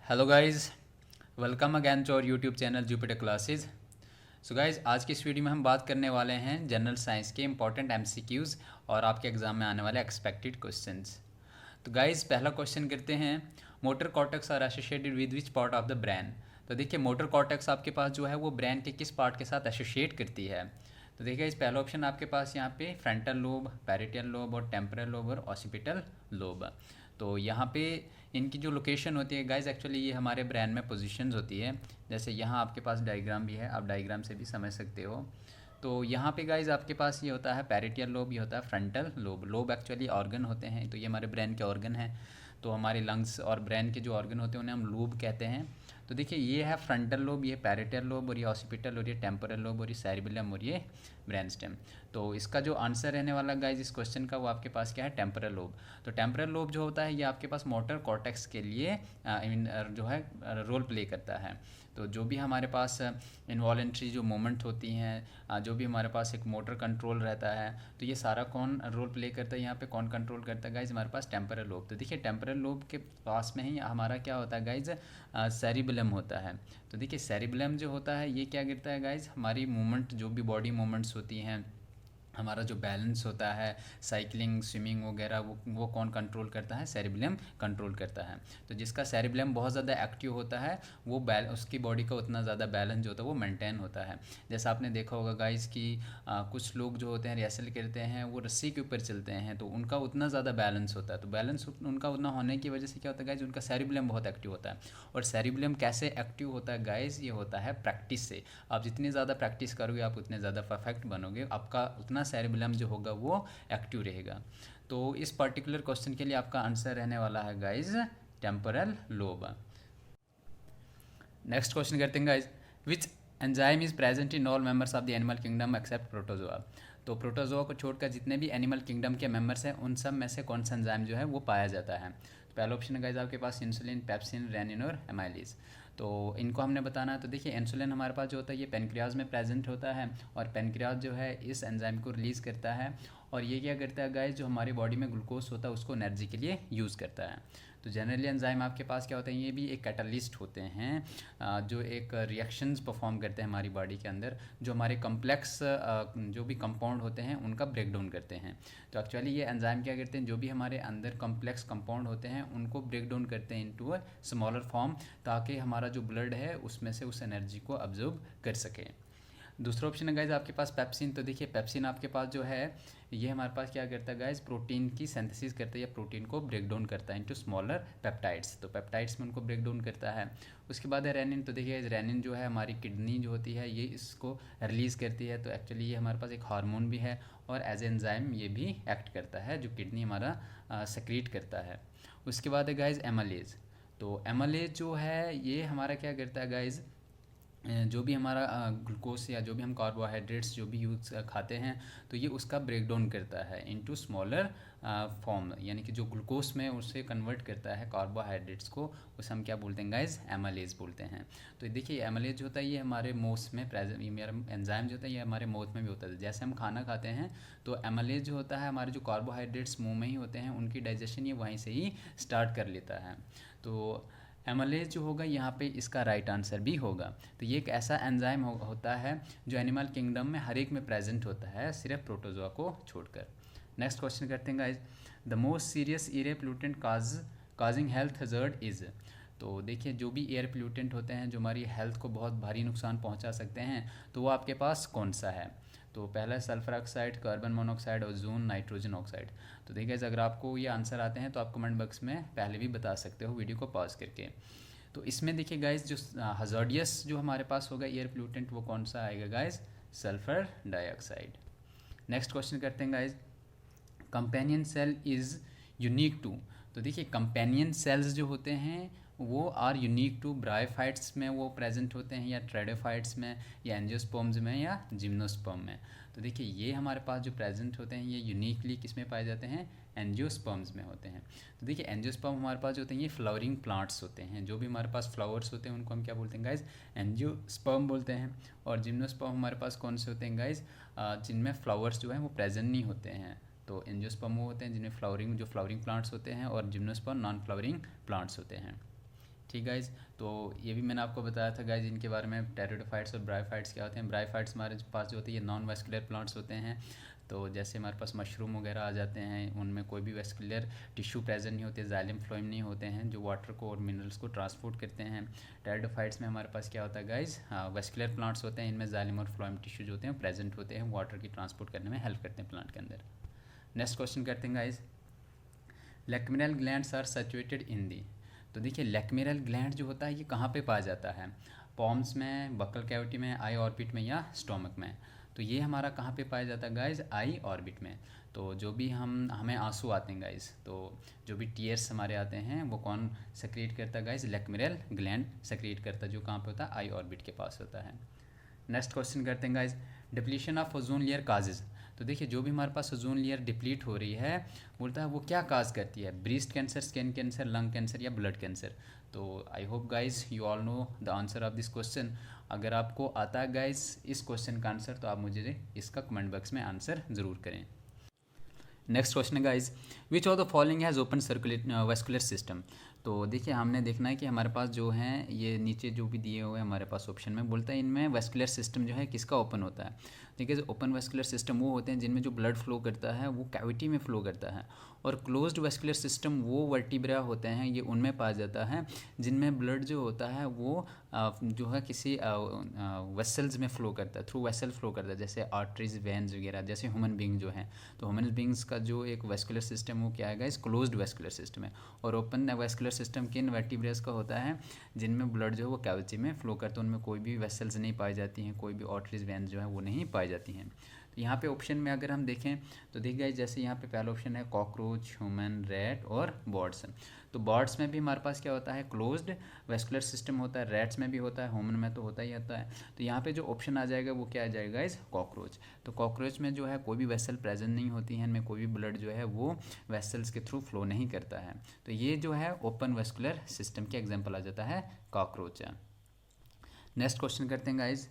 Hello guys, welcome again to our YouTube channel Jupiter classes. So guys, आज की इस video में हम बात करने वाले हैं जनरल साइंस के इंपॉर्टेंट एमसीक्यूज़ और आपके एग्जाम में आने वाले एक्सपेक्टेड क्वेश्चंस। तो गाइस, पहला क्वेश्चन करते हैं, motor cortex are associated with which part of the brain. तो देखिए, मोटर कॉर्टेक्स आपके पास जो है वो ब्रेन के किस पार्ट के साथ एसोसिएट करती है। तो देखिए, इस पहला ऑप्शन आपके पास यहाँ पे फ्रंटल लोब, पैरिटल लोब और टेम्पोरल लोब और ऑसिपिटल लोब। तो यहाँ पे इनकी जो लोकेशन होती है गाइज, एक्चुअली ये हमारे ब्रेन में पोजीशंस होती है। जैसे यहाँ आपके पास डायग्राम भी है, आप डायग्राम से भी समझ सकते हो। तो यहाँ पे गाइज आपके पास ये होता है पैरिटियल लोब, ये होता है frontal lobe. Lobe actually organ होते हैं, तो ये हमारे ब्रेन के ऑर्गन हैं। तो हमारे लंग्स और ब्रेन के जो ऑर्गन होते हैं उन्हें हम लोब कहते हैं। तो देखिए, ये है फ्रंटल लोब, ये पैरिटल लोब और ये ऑसिपिटल और ये टेम्पोरल लोब और ये सेरिबेलम और ये ब्रेन स्टेम। तो इसका जो आंसर रहने वाला गाइज इस क्वेश्चन का, वो आपके पास क्या है, टेम्पोरल लोब। तो टेम्पोरल लोब जो होता है ये आपके पास मोटर कॉर्टेक्स के लिए जो है रोल प्ले करता है। तो जो भी हमारे पास इन्वॉलेंट्री जो मूवमेंट होती हैं, जो भी हमारे पास एक मोटर कंट्रोल रहता है, तो ये सारा कौन रोल प्ले करता है, यहाँ पे कौन कंट्रोल करता है गाइज, हमारे पास टेम्पोरल लोब। तो देखिए, टेम्पोरल लोब के पास में ही हमारा क्या होता है गाइज, सेरिबेलम होता है। तो देखिए, सेरिबेलम जो होता है ये क्या करता है गाइज, हमारी मूवमेंट जो भी बॉडी मूवमेंट्स होती हैं, हमारा जो बैलेंस होता है, साइकिलिंग, स्विमिंग वगैरह, वो कौन कंट्रोल करता है, सेरिबेलम कंट्रोल करता है। तो जिसका सेरिबेलम बहुत ज़्यादा एक्टिव होता है वो उसकी बॉडी का उतना ज़्यादा बैलेंस जो होता है वो मेंटेन होता है। जैसा आपने देखा होगा गाइस कि कुछ लोग जो होते हैं रेसल करते हैं, वो रस्सी के ऊपर चलते हैं, तो उनका उतना ज़्यादा बैलेंस होता है। तो बैलेंस उनका उतना होने की वजह से क्या होता है गाइज, उनका सेरिबेलम बहुत एक्टिव होता है। और सेरिबेलम कैसे एक्टिव होता है गाइज, ये होता है प्रैक्टिस से। आप जितनी ज़्यादा प्रैक्टिस करोगे आप उतने ज़्यादा परफेक्ट बनोगे, आपका उतना सेरिबेलम जो होगा वो एक्टिव रहेगा। तो इस पर्टिकुलर क्वेश्चन के लिए आपका आंसर रहने वाला है guys temporal lobe. Next question करते हैं guys, which enzyme is present in all members of the animal kingdom except protozoa. तो प्रोटोजोआ को छोड़कर जितने भी एनिमल किंगडम के मेंबर्स हैं उन सब में से कौन सा एंजाइम जो है वो पाया जाता है। तो पहला ऑप्शन है गाइज आपके पास इंसुलिन, पेप्सिन, रेनिन और एमाइलिस। तो इनको हमने बताना है। तो देखिए, इंसुलिन हमारे पास जो होता है ये पेनक्रियाज में प्रेजेंट होता है, और पेनक्रियाज जो है इस एंजाइम को रिलीज़ करता है। और ये क्या करता है गाइज, जो हमारी बॉडी में ग्लूकोज होता है उसको एनर्जी के लिए यूज़ करता है। तो जनरली एंजाइम आपके पास क्या होते हैं, ये भी एक कैटलिस्ट होते हैं, जो एक रिएक्शंस परफॉर्म करते हैं हमारी बॉडी के अंदर, जो हमारे कम्प्लेक्स जो भी कंपाउंड होते हैं उनका ब्रेक डाउन करते हैं। तो एक्चुअली ये एंजाइम क्या करते हैं, जो भी हमारे अंदर कम्प्लेक्स कंपाउंड होते हैं उनको ब्रेक डाउन करते हैं इनटू अ स्मॉलर फॉर्म, ताकि हमारा जो ब्लड है उसमें से उस एनर्जी को अब्जॉर्ब कर सके। दूसरा ऑप्शन है गाइज आपके पास पेप्सिन। तो देखिए, पेप्सिन आपके पास जो है ये हमारे पास क्या करता है गाइज, प्रोटीन की सिंथेसिस करता है या प्रोटीन को ब्रेक डाउन करता है इनटू स्मॉलर पेप्टाइड्स। तो पेप्टाइड्स में उनको ब्रेक डाउन करता है। उसके बाद है रेनिन। तो देखिए, रेनिन जो है हमारी किडनी जो होती है ये इसको रिलीज़ करती है। तो एक्चुअली ये हमारे पास एक हार्मोन भी है और एज एंजाइम ये भी एक्ट करता है, जो किडनी हमारा सेक्रीट करता है। उसके बाद है गाइज एमालेज। तो एमालेज जो है ये हमारा क्या करता है गाइज, जो भी हमारा ग्लूकोज या जो भी हम कार्बोहाइड्रेट्स जो भी यूज़ खाते हैं, तो ये उसका ब्रेक डाउन करता है इनटू स्मॉलर फॉर्म, यानी कि जो ग्लूकोज में उसे कन्वर्ट करता है कार्बोहाइड्रेट्स को, उसे हम क्या बोलते हैं गाइज, एमालेज बोलते हैं। तो देखिए, एमालेज जो होता है ये हमारे मोस में प्रेजेंट, ये मेरा एंजाइम जो होता है ये हमारे मोस में भी होता है। जैसे हम खाना खाते हैं तो एमालेज जो होता है हमारे जो कार्बोहाइड्रेट्स मुँह में ही होते हैं उनकी डाइजेशन ये वहीं से ही स्टार्ट कर लेता है। तो एमालेज जो होगा यहाँ पे इसका राइट आंसर भी होगा। तो ये एक ऐसा एंजाइम होता है जो एनिमल किंगडम में हर एक में प्रेजेंट होता है, सिर्फ प्रोटोजोआ को छोड़कर। नेक्स्ट क्वेश्चन करते हैं guys, the most serious air pollutant causing health hazard is. तो देखिए, जो भी एयर पोल्यूटेंट होते हैं जो हमारी हेल्थ को बहुत भारी नुकसान पहुंचा सकते हैं, तो वो आपके पास कौन सा है। तो पहला है sulphur oxide, carbon monoxide, ozone, nitrogen oxide. तो देखिए, अगर आपको ये आंसर आते हैं तो आप कमेंट बॉक्स में पहले भी बता सकते हो वीडियो को पॉज करके। तो इसमें देखिए गाइज, जो हजार्डियस जो हमारे पास होगा एयर पोल्यूटेंट वो कौन सा आएगा guys, sulphur dioxide. Next question करते हैं guys, companion cell is unique to. तो देखिए, कंपेनियन सेल्स जो होते हैं वो आर यूनिक टू ब्रायोफाइट्स में वो प्रेजेंट होते हैं, या ट्रेडोफाइट्स में, या एंजियोस्पर्म्स में, या जिम्नोस्पर्म में। तो देखिए, ये हमारे पास जो प्रेजेंट होते हैं ये यूनिकली किस में पाए जाते हैं, एंजियोस्पर्म्स में होते हैं। तो देखिए, एंजियोस्पर्म हमारे पास जो होते हैं ये फ्लावरिंग प्लांट्स होते हैं, जो भी हमारे पास फ्लावर्स होते हैं उनको हम क्या बोलते हैं गाइज, एंजियोस्पर्म बोलते हैं। और जिम्नोस्पर्म हमारे पास कौन से होते हैं गाइज, जिनमें फ्लावर्स जो हैं वो प्रेजेंट नहीं होते हैं। तो एंजियोस्पर्म वो होते हैं जिनमें फ्लावरिंग प्लांट्स होते हैं, और जिम्नोस्पर्म नॉन फ्लावरिंग प्लांट्स होते हैं। ठीक गाइज, तो ये भी मैंने आपको बताया था गाइज इनके बारे में, टेरिडोफाइट्स और ब्रायोफाइट्स क्या होते हैं। ब्रायोफाइट्स हमारे पास जो होती है ये नॉन वेस्कुलर प्लांट्स होते हैं। तो जैसे हमारे पास मशरूम वगैरह आ जाते हैं, उनमें कोई भी वेस्कुलर टिश्यू प्रेजेंट नहीं होते, जाइलम फ्लोएम नहीं होते हैं जो वाटर को और मिनरल्स को ट्रांसपोर्ट करते हैं। टेरिडोफाइट्स में हमारे पास क्या होता है गाइज, वेस्कुलर प्लांट्स होते हैं, इनमें जाइलम और फ्लोएम टिश्यू जो होते हैं प्रेजेंट होते हैं, वाटर की ट्रांसपोर्ट करने में हेल्प करते हैं प्लांट के अंदर। नेक्स्ट क्वेश्चन करते हैं guys, lacrimal glands are situated in the. तो देखिए लैक्रिमल ग्लैंड जो होता है ये कहाँ पे पाया जाता है, पॉम्स में, बक्कल कैविटी में, आई ऑर्बिट में या स्टोमक में। तो ये हमारा कहाँ पे पाया जाता है गाइज, आई ऑर्बिट में। तो जो भी हमें आंसू आते हैं गाइज, तो जो भी टीयर्स हमारे आते हैं वो कौन सेक्रेट करता है गाइज, लैक्रिमल ग्लैंड सेक्रेट करता है, जो कहाँ पे होता है, आई ऑर्बिट के पास होता है। नेक्स्ट क्वेश्चन करते हैं guys, depletion of ozone layer causes. तो देखिए जो भी हमारे पास ओजोन लेयर डिप्लीट हो रही है, बोलता है वो क्या काज करती है, breast cancer, skin cancer, lung cancer या ब्लड कैंसर। तो I hope guys you all know the answer of this question. अगर आपको आता है गाइज इस क्वेश्चन का आंसर, तो आप मुझे इसका कमेंट बॉक्स में आंसर ज़रूर करें। नेक्स्ट क्वेश्चन है guys, which of the following has open circulate vascular system. तो देखिए हमने देखना है कि हमारे पास जो हैं ये नीचे जो भी दिए हुए हैं हमारे पास ऑप्शन में, बोलता है इनमें वेस्कुलर सिस्टम जो है किसका ओपन होता है। देखिए ओपन वेस्कुलर सिस्टम वो होते हैं जिनमें जो ब्लड फ्लो करता है वो कैविटी में फ्लो करता है, और क्लोज्ड वेस्कुलर सिस्टम वो वर्टिब्रा होते हैं, ये उनमें पाया जाता है जिनमें ब्लड जो होता है वो जो है किसी वेसल्स में फ़्लो करता है, थ्रू वेसल फ्लो करता है, जैसे आर्टरीज, वेन्स वगैरह, जैसे ह्यूमन बींग जो हैं। तो ह्यूमन बींग्स का जो एक वेस्कुलर सिस्टम वो क्या है गाइस, क्लोज्ड वेस्कुलर सिस्टम है। और ओपन वेस्कुलर सिस्टम किन वर्टिब्रेस का होता है, जिनमें ब्लड जो है वो कैविटी में फ्लो करता है, उनमें कोई भी वेसल्स नहीं पाई जाती हैं, कोई भी आर्टरीज, वेन्स जो है वो नहीं पाई जाती हैं। तो यहाँ पे ऑप्शन में अगर हम देखें तो देखिए गाइस, जैसे यहाँ पे पहला ऑप्शन है कॉकरोच, ह्यूमन, रैट और बर्ड्स। तो बर्ड्स में भी हमारे पास क्या होता है, क्लोज्ड वेस्कुलर सिस्टम होता है, रैट्स में भी होता है, ह्यूमन में तो होता ही होता है। तो यहाँ पे जो ऑप्शन आ जाएगा वो क्या आ जाएगा गाइस, कॉकरोच। तो कॉकरोच में जो है कोई भी वेसल प्रेजेंट नहीं होती है, इनमें कोई भी ब्लड जो है वो वेसल्स के थ्रू फ्लो नहीं करता है। तो ये जो है ओपन वेस्कुलर सिस्टम के एग्जाम्पल आ जाता है कॉकरोच। नेक्स्ट क्वेश्चन करते हैं guys,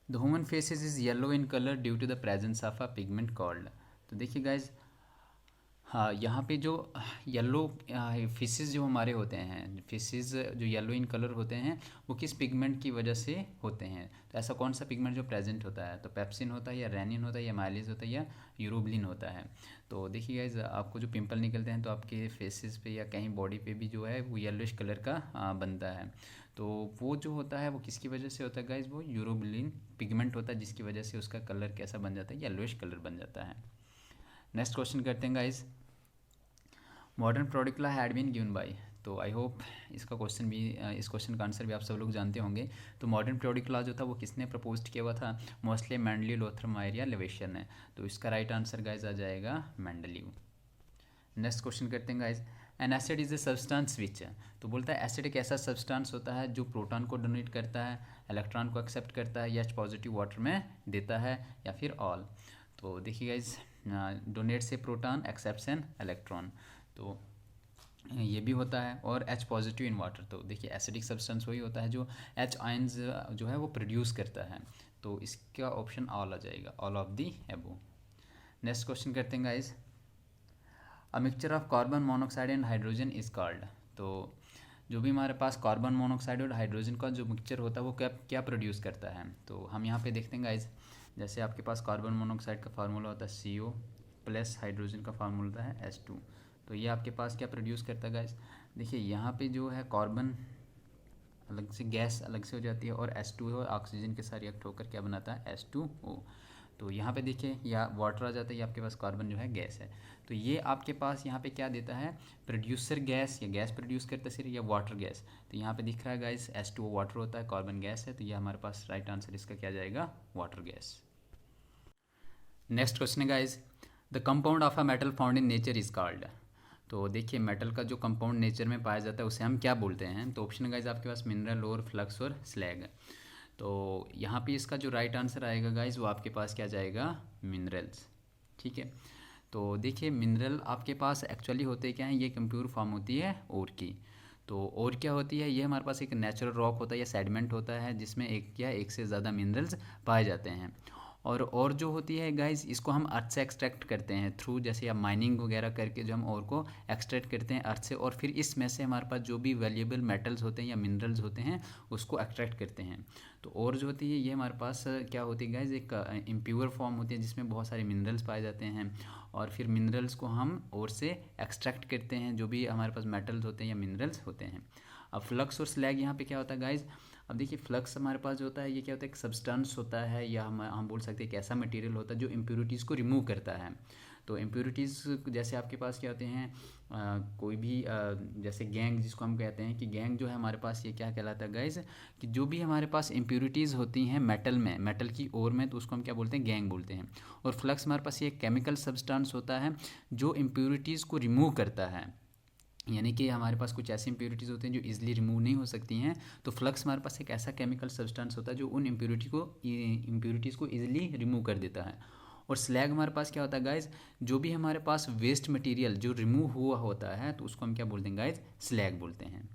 the human faeces is yellow in colour due to the presence of a pigment called. तो देखिए गाइज, हाँ यहाँ पे जो येलो फिशेस जो हमारे होते हैं, फिशेस जो येलो इन कलर होते हैं वो किस पिगमेंट की वजह से होते हैं। तो ऐसा कौन सा पिगमेंट जो प्रेजेंट होता है, तो पेप्सिन होता है या रेनिन होता है या माइलिस होता है या यूरोबिलिन होता है। तो देखिए गाइज, आपको जो पिंपल निकलते हैं तो आपके फेसेस पे या कहीं बॉडी पे भी जो है वो येलोइश कलर का बनता है। तो वो जो होता है वो किसकी वजह से होता है गाइज, वो यूरोबिलिन पिगमेंट होता है, जिसकी वजह से उसका कलर कैसा बन जाता है, येलोइश कलर बन जाता है। नेक्स्ट क्वेश्चन करते हैं guys, modern periodic law had been given by. तो आई होप इसका क्वेश्चन भी इस क्वेश्चन का आंसर भी आप सब लोग जानते होंगे। तो मॉडर्न प्रोडिक्ट लॉ जो था वो किसने प्रपोज किया हुआ था, मोस्टली मेंडली, लोथर, मायर या लेवेशियर ने। तो इसका राइट आंसर गाइज आ जाएगा मेंडलीव। नेक्स्ट क्वेश्चन करते हैं guys, N acid is a substance which. तो बोलता है एसिड एक ऐसा सब्सटेंस होता है जो प्रोटॉन को डोनेट करता है, इलेक्ट्रॉन को एक्सेप्ट करता है, या H पॉजिटिव वाटर में देता है, या फिर ऑल। तो देखिए गाइज, डोनेट से प्रोटॉन, एक्सेप्ट एन इलेक्ट्रॉन, तो ये भी होता है, और H पॉजिटिव इन वाटर। तो देखिए एसिडिक सब्सटेंस वही होता है जो H आयंस जो है वो प्रोड्यूस करता है। तो इसका ऑप्शन ऑल आ जाएगा, ऑल ऑफ दी एबो। नेक्स्ट क्वेश्चन करते हैं guys, a mixture of carbon monoxide and hydrogen is called. तो जो भी हमारे पास कार्बन मोनोक्साइड और हाइड्रोजन का जो मिक्सचर होता है वो क्या क्या प्रोड्यूस करता है। तो हम यहाँ पे देखते हैं गाइज, जैसे आपके पास कार्बन मोनोक्साइड का फार्मूला होता है CO प्लस हाइड्रोजन का फार्मूला होता है H2। तो ये आपके पास क्या प्रोड्यूस करता है गाइज, देखिए यहाँ पे जो है कार्बन अलग से, गैस अलग से हो जाती है, और H2 और ऑक्सीजन के साथ रिएक्ट होकर क्या बनाता है, H2O। तो यहाँ पे देखिए या वाटर आ जाता है, ये आपके पास कार्बन जो है गैस है। तो ये आपके पास यहाँ पे क्या देता है, प्रोड्यूसर गैस, या गैस प्रोड्यूस करता है सिर्फ, या वाटर गैस। तो यहाँ पे दिख रहा है गाइस H2O वाटर होता है, कार्बन गैस है, तो ये हमारे पास राइट आंसर इसका क्या जाएगा, वाटर गैस। नेक्स्ट क्वेश्चन है guys, the compound of a metal found in nature is called. तो देखिए मेटल का जो कंपाउंड नेचर में पाया जाता है उसे हम क्या बोलते हैं। तो ऑप्शन है गाइस आपके पास मिनरल, और फ्लक्स और स्लैग। तो यहाँ पे इसका जो राइट आंसर आएगा गाइस वो आपके पास क्या जाएगा, मिनरल्स। ठीक है, तो देखिए मिनरल आपके पास एक्चुअली होते क्या हैं, ये कंप्यूर फॉर्म होती है ओर की। तो और क्या होती है, ये हमारे पास एक नेचुरल रॉक होता है या सेडिमेंट होता है जिसमें एक या एक से ज़्यादा मिनरल्स पाए जाते हैं। और जो होती है गाइज, इसको हम अर्थ से एक्सट्रैक्ट करते हैं थ्रू, जैसे आप माइनिंग वगैरह करके जो हम और को एक्सट्रैक्ट करते हैं अर्थ से, और फिर इसमें से हमारे पास जो भी वैल्यूएबल मेटल्स होते हैं या मिनरल्स होते हैं उसको एक्सट्रैक्ट करते हैं। तो और जो होती है ये हमारे पास क्या होती है गाइज, एक इम्प्योर फॉर्म होती है जिसमें बहुत सारे मिनरल्स पाए जाते हैं, और फिर मिनरल्स को हम और से एक्सट्रैक्ट करते हैं जो भी हमारे पास मेटल्स होते हैं या मिनरल्स होते हैं। अब फ्लक्स और स्लैग यहाँ पे क्या होता है गाइज, अब देखिए फ्लक्स हमारे पास जो होता है ये क्या होता है, एक सब्सटेंस होता है, या हम बोल सकते हैं एक ऐसा मटेरियल होता है जो इम्प्योरिटीज़ को रिमूव करता है। तो इम्प्योरिटीज़ जैसे आपके पास क्या होते हैं, कोई भी जैसे गैंग जिसको हम कहते हैं कि गैंग जो है हमारे पास ये क्या कहलाता है गाइज, कि जो भी हमारे पास इम्प्योरिटीज़ होती हैं मेटल में, मेटल की ओर में, तो उसको हम क्या बोलते हैं, गैंग बोलते हैं। और फ्लक्स हमारे पास ये केमिकल सब्सटेंस होता है जो इम्प्योरिटीज़ को रिमूव करता है, यानी कि हमारे पास कुछ ऐसी इम्प्योरिटीज़ होती हैं जो इजीली रिमूव नहीं हो सकती हैं, तो फ्लक्स हमारे पास एक ऐसा केमिकल सब्सटेंस होता है जो उन इम्प्योरिटीज़ को इजीली रिमूव कर देता है। और स्लैग हमारे पास क्या होता है गाइज, जो भी हमारे पास वेस्ट मटेरियल जो रिमूव हुआ होता है तो उसको हम क्या बोलते हैं गाइज, स्लैग बोलते हैं।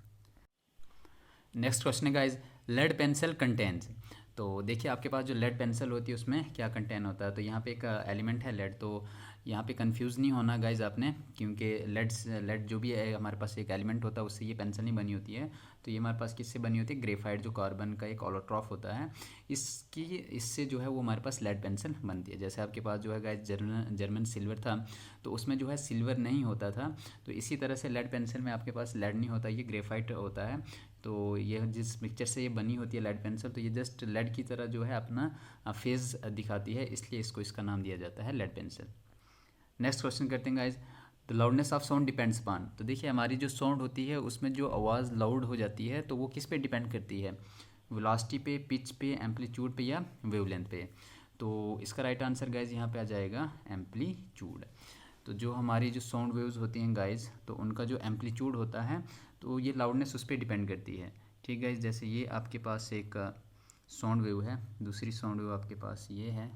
नेक्स्ट क्वेश्चन है गाइज, लेड पेंसिल कंटेन्स। तो देखिए आपके पास जो लेड पेंसिल होती है उसमें क्या कंटेन होता है, तो यहाँ पे एक एलिमेंट है लेड, तो यहाँ पे कंफ्यूज नहीं होना गाइज आपने, क्योंकि लेड जो भी है हमारे पास एक एलिमेंट होता है उससे ये पेंसिल नहीं बनी होती है। तो ये हमारे पास किससे बनी होती है, ग्रेफाइट जो कार्बन का एक ऑलोट्रॉफ होता है, इससे जो है वो हमारे पास लेड पेंसिल बनती है। जैसे आपके पास जो है गाइज जर्मन सिल्वर था, तो उसमें जो है सिल्वर नहीं होता था, तो इसी तरह से लेड पेंसिल में आपके पास लेड नहीं होता, ये ग्रेफाइट होता है। तो ये जिस मिक्सचर से ये बनी होती है लेड पेंसिल, तो ये जस्ट लेड की तरह जो है अपना फेज दिखाती है, इसलिए इसको इसका नाम दिया जाता है लेड पेंसिल। नेक्स्ट क्वेश्चन करते हैं guys, the loudness of sound depends upon. तो देखिए हमारी जो साउंड होती है उसमें जो आवाज़ लाउड हो जाती है तो वो किस पे डिपेंड करती है, वेलोसिटी पे, पिच पे, एम्पलीट्यूड पे या वेवलेंथ पे। तो इसका राइट आंसर गाइज यहाँ पे आ जाएगा एम्पलीट्यूड। तो जो हमारी जो साउंड वेव्स होती हैं गाइज, तो उनका जो एम्पलीट्यूड होता है तो ये लाउडनेस उस पर डिपेंड करती है। ठीक गाइज, जैसे ये आपके पास एक साउंड वेव है, दूसरी साउंड वेव आपके पास ये है।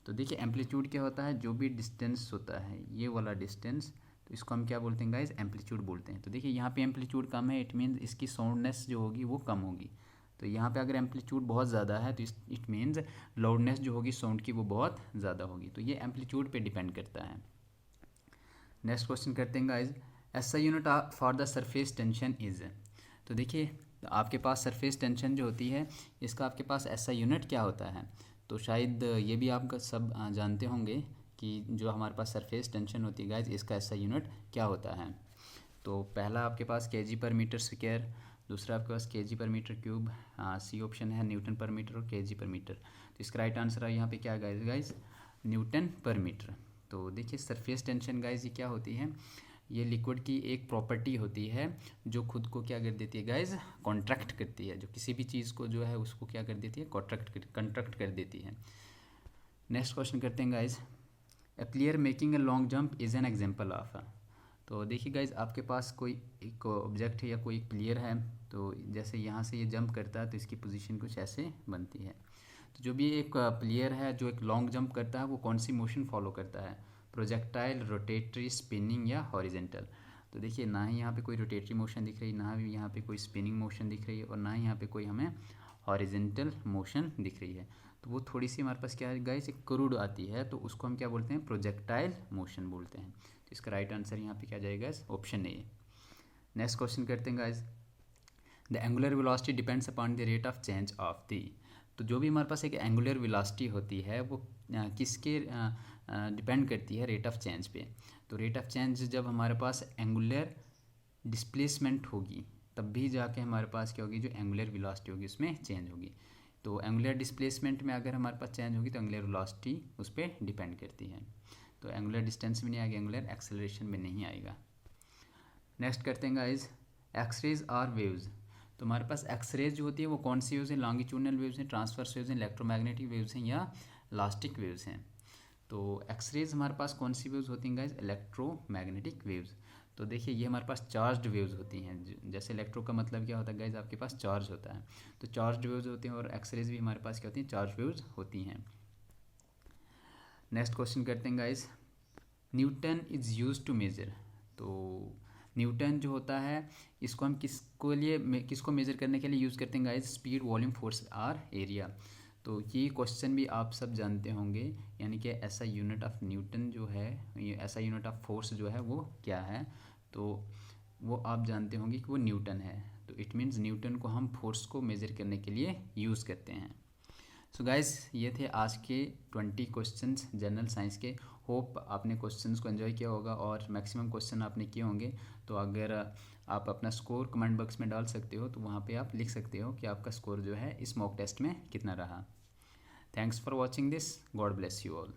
तो देखिए एम्पलीट्यूड क्या होता है, जो भी डिस्टेंस होता है ये वाला डिस्टेंस, तो इसको हम क्या बोलते हैं गाइज, एम्पलीट्यूड बोलते हैं। तो देखिए यहाँ पे एम्पलीट्यूड कम है, इट मीन्स इसकी साउंडनेस जो होगी वो कम होगी। तो यहाँ पे अगर एम्पलीट्यूड बहुत ज़्यादा है तो इट मीन्स लाउडनेस जो होगी साउंड की वो बहुत ज़्यादा होगी। तो ये एम्पलीट्यूड पे डिपेंड करता है। नेक्स्ट क्वेश्चन करते हैं guys, SI unit for the surface tension is. तो देखिए आपके पास सरफेस टेंशन जो होती है इसका आपके पास एसआई यूनिट क्या होता है, तो शायद ये भी आप सब जानते होंगे कि जो हमारे पास सरफेस टेंशन होती है गाइज इसका एसआई यूनिट क्या होता है। तो पहला आपके पास केजी पर मीटर स्क्वायर, दूसरा आपके पास केजी पर मीटर क्यूब, सी ऑप्शन है न्यूटन पर मीटर और केजी पर मीटर। तो इसका राइट आंसर है यहाँ पे क्या गाइज, न्यूटन पर मीटर। तो देखिए सरफेस टेंशन गाइज ये क्या होती है, ये लिक्विड की एक प्रॉपर्टी होती है जो खुद को क्या कर देती है गाइज, कॉन्ट्रैक्ट करती है, जो किसी भी चीज़ को जो है उसको क्या कर देती है, कंट्रैक्ट कर देती है। नेक्स्ट क्वेश्चन करते हैं guys, A player making a long jump is an example of. तो देखिए गाइज आपके पास कोई एक ऑब्जेक्ट है या कोई एक प्लेयर है, तो जैसे यहाँ से ये जंप करता है तो इसकी पोजीशन कुछ ऐसे बनती है। तो जो भी एक प्लेयर है जो एक लॉन्ग जंप करता है वो कौन सी मोशन फॉलो करता है, प्रोजेक्टाइल, रोटेटरी, स्पिनिंग या हॉरिजेंटल। तो देखिए ना ही यहाँ पे कोई रोटेटरी मोशन दिख रही, ना ही यहाँ पे कोई स्पिनिंग मोशन दिख रही है, और ना ही यहाँ पे कोई हमें हॉरिजेंटल मोशन दिख रही है। तो वो थोड़ी सी हमारे पास क्या है गाइस, एक क्रूड आती है, तो उसको हम क्या बोलते हैं, प्रोजेक्टाइल मोशन बोलते हैं। तो इसका राइट आंसर यहाँ पे क्या जाएगा, ऑप्शन ए। नेक्स्ट क्वेश्चन करते हैं guys, the angular velocity depends upon the rate of change of the. तो जो भी हमारे पास एक एंगुलर वेलोसिटी होती है वो किसके डिपेंड करती है, रेट ऑफ चेंज पे। तो रेट ऑफ चेंज जब हमारे पास एंगुलर डिस्प्लेसमेंट होगी तब भी जाके हमारे पास क्या होगी, जो एंगुलर वेलोसिटी होगी उसमें चेंज होगी। तो एंगुलर डिस्प्लेसमेंट में अगर हमारे पास चेंज होगी तो एंगुलर वेलोसिटी उस पर डिपेंड करती है। तो एंगुलर डिस्टेंस में नहीं आएगा, एंगुलर एक्सेलरेशन में नहीं आएगा। नेक्स्ट करते हैं गाइज, एक्सरेज आर वेव्स। तो हमारे पास एक्सरेज जो होती है वो कौन सी वेव्स हैं, लॉन्गिट्यूडनल वेव्स हैं, ट्रांसवर्स वेव्स हैं, इलेक्ट्रोमैग्नेटिक वेव्स हैं या इलास्टिक वेव्स हैं। तो एक्सरेज हमारे पास कौन सी वेव्स होती हैं गाइज, इलेक्ट्रोमैग्नेटिक वेव्स। तो देखिए ये हमारे पास चार्ज्ड वेव्स होती हैं, जैसे इलेक्ट्रो का मतलब क्या होता है गाइज, आपके पास चार्ज होता है, तो चार्ज्ड वेव्स होती हैं, और एक्सरेज भी हमारे पास क्या होती हैं, चार्ज वेव्स होती हैं। नेक्स्ट क्वेश्चन करते हैं guys, newton is use to measure. तो न्यूटन जो होता है इसको हम किसको मेजर करने के लिए यूज़ करते हैं गाइज, स्पीड, वॉल्यूम, फोर्स और एरिया। तो ये क्वेश्चन भी आप सब जानते होंगे, यानी कि ऐसा यूनिट ऑफ न्यूटन जो है, ये ऐसा यूनिट ऑफ फोर्स जो है वो क्या है, तो वो आप जानते होंगे कि वो न्यूटन है। तो इट मीन्स न्यूटन को हम फोर्स को मेज़र करने के लिए यूज़ करते हैं। सो गाइस, ये थे आज के 20 क्वेश्चंस जनरल साइंस के। होप आपने क्वेश्चंस को एंजॉय किया होगा और मैक्सिमम क्वेश्चन आपने किए होंगे। तो अगर आप अपना स्कोर कमेंट बॉक्स में डाल सकते हो, तो वहाँ पे आप लिख सकते हो कि आपका स्कोर जो है इस मॉक टेस्ट में कितना रहा। Thanks for watching this. God bless you all.